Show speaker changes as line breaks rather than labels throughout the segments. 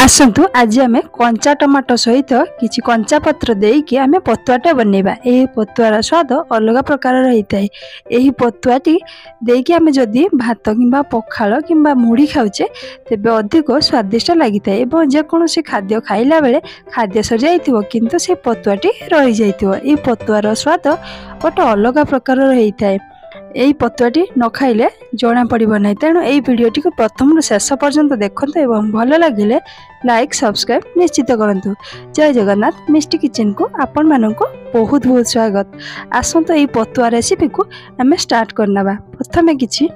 आसतु आज आम कंचा टमाटो सहित किसी कंचा पत्र देकी आम पतुआटा बनइबा। यही पतुआर स्वाद अलग प्रकार होता है। यही पतुआटी देकी आम जदि भात कि पखाल कि मुढ़ी खाऊचे तेज अधिक स्वादिष्ट लगी था। जेकोसी खाद्य खाइला बेले खाद्य सर जाइथिबो किंतु से पतुआटी रही जाइथिबो। यही पतुआर स्वाद गोटे अलग प्रकार होता है। यही पतुआटी न खाइले जना पड़ो ना। तेणु यही भिडियोटी को प्रथम शेष पर्यंत देखते और भल लगे लाइक सब्सक्राइब निश्चित करूँ। जय जगन्नाथ। मिष्टी किचन को आपण मानक बहुत बहुत स्वागत। आसतु यही पतुआ रेसिपी को आम स्टार्ट करना। प्रथम किसी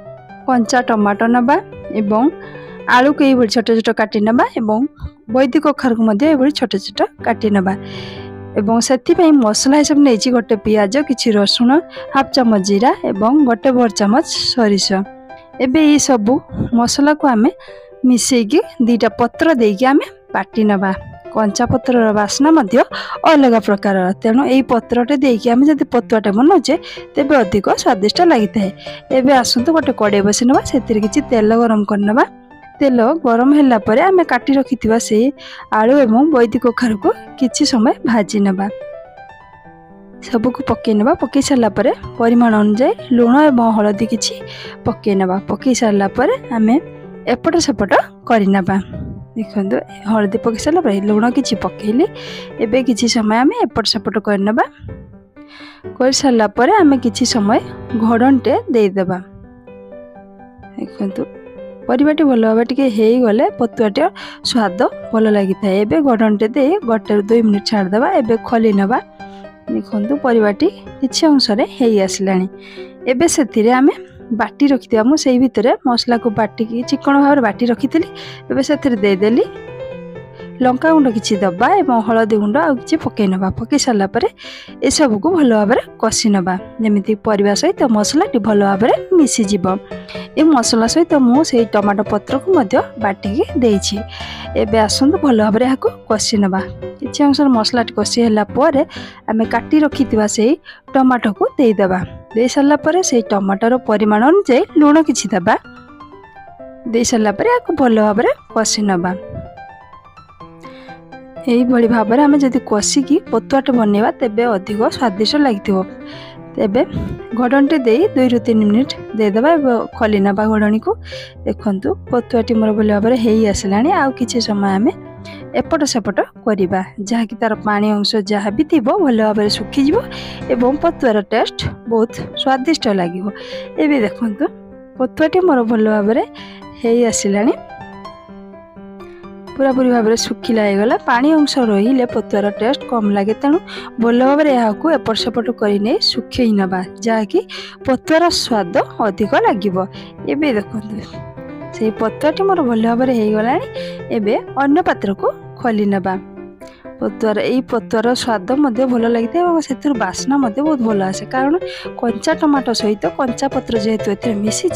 कंचा टमाटो नबा एवं आलू को ये छोट छोट काटी नबा एवं बैदी कखार को छोट छोट काटी नबा एवं से मसला हिसाब नहीं गोटे पियाज किसी रसुण हाफ चामच जीरा एवं गोटे बड़ चामच सरिष। एबे ये सबू मसला को आम मिसेकी दीटा पत्र देकी आम बाटी नबा। कंचा पत्र बास्ना अलग प्रकार। तेणु यही पत्रटे देकी आम जब पतुआटे बनाऊे तेज अधिक स्वादिष्ट लगी था। एबे आसतु गोटे कड़े बसि नबा। से किसी तेल गरम करनबा। तेल गरम होला परे आमे काटी रखिथिबा से आलू एवं बैदी कखार को किछि समय भाजी नबा। सबको पकई नबा। पकई सारा परे परिमाण अनुसार लुण एवं हलदी किछि पकई नबा। पकई सारा परे आमे एपट सेपट करनबा। देखंतु हलदी पकई सारा परे लुण किछि पकईले एबे किछि समय आमे एपट सेपट करनबा। कर सारा परे आमे किछि समय घोड़नटे दे देबा। देखंतु परिवाटी भल भाव टे गले पतुआटा स्वाद भल लगी था। एबे गड़नटे दे गोटे 2 मिनिट छाड़देवा। एबे खोली नबा। देखो परिवाटी किसी अंश आसला। एबे से आम बाटी रखी मुझे भितर मसला को बाटिकी चिकन भाव बाटी रखी। एबे से देदेली लंका गुंड किसी दबा एवं हलदी गुंड आ कि पकई नबा। पकई सारा पर ए सब को भल भाव कषि नबा जमी परिवा सहित मसला भल भाव मिसीज। ये मसला सहित मुझे टमाटो पत्र को बाटिकी देछि। एबे आसतु भल भाव यहाँ कषि नबा। किसी अंश मसला कषि है आम काटी रखी से टमाटो को देदेबा। दे सारा पर से टमाटर परिमाण अनुसार लुण किछि देबा। दे सारा पर यहाँ भल भाव कषि नबा। यही भाई भाव में आम जब कषिकी पतुआटे बनइबा तेबे अधिक स्वादिष्ट लगी। तेबे घोड़नटे दे 2 ରୁ 3 मिनिट देदेबा। खोली नबा घोड़नी को। देखंतु पतुआटी मोर भल भाव में आसला। आउ किछि समय आम एपट सेपट करवा जहाँकि तार पानी अंश जहाँ भी थी भल भाव में सुखीज एवं पतुआर टेस्ट बहुत स्वादिष्ट लगे। एबे देखंतु पतुआटी मोर भल भाव में आसला। पूरा पूरी भाव में सुखिला गला। पानी अंश रही पतुआर टेस्ट कम लगे। तेणु भल भाव में यहाँ एपट सेपट कर सुखई नबा जहाँकि पतुआर स्वाद अधिक लगे। एबे देखो से पतुआटी मोर भल भाव में होगला। एबे अन्य पात्र को खोली नबा। पतुआर यही पतुआर स्वाद भल लगी से बास्ना बहुत भल आसे कारण कंचा टमाटो सहित कंचा पत्र जेहेतु ए मिसी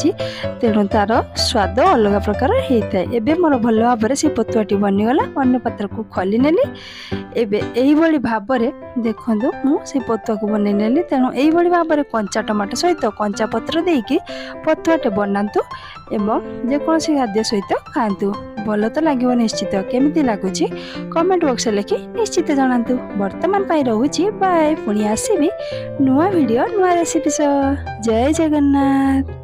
तेणु तार स्वाद अलग प्रकार होता है। एबे मोर भल भाव में से पतुआटी बनीगला। अन्य पात्र को खोली नेली। एबे यही भाव में देखो मुझे पतुआ को बनई नेली। तेणु यही भाव में कंचा टमाटो सहित कंचा पत्र देकी पतुआटे बनातु एवं जेकोसी खाद्य सहित खातु। भल तो लगे निश्चित। केमिति लगुच कमेंट बॉक्स लिखि निश्चित जनातु। वर्तमान पाई रहूची बाय। पुणी आसीबी नुआ वीडियो नुआ रेसिपी सह। जय जगन्नाथ।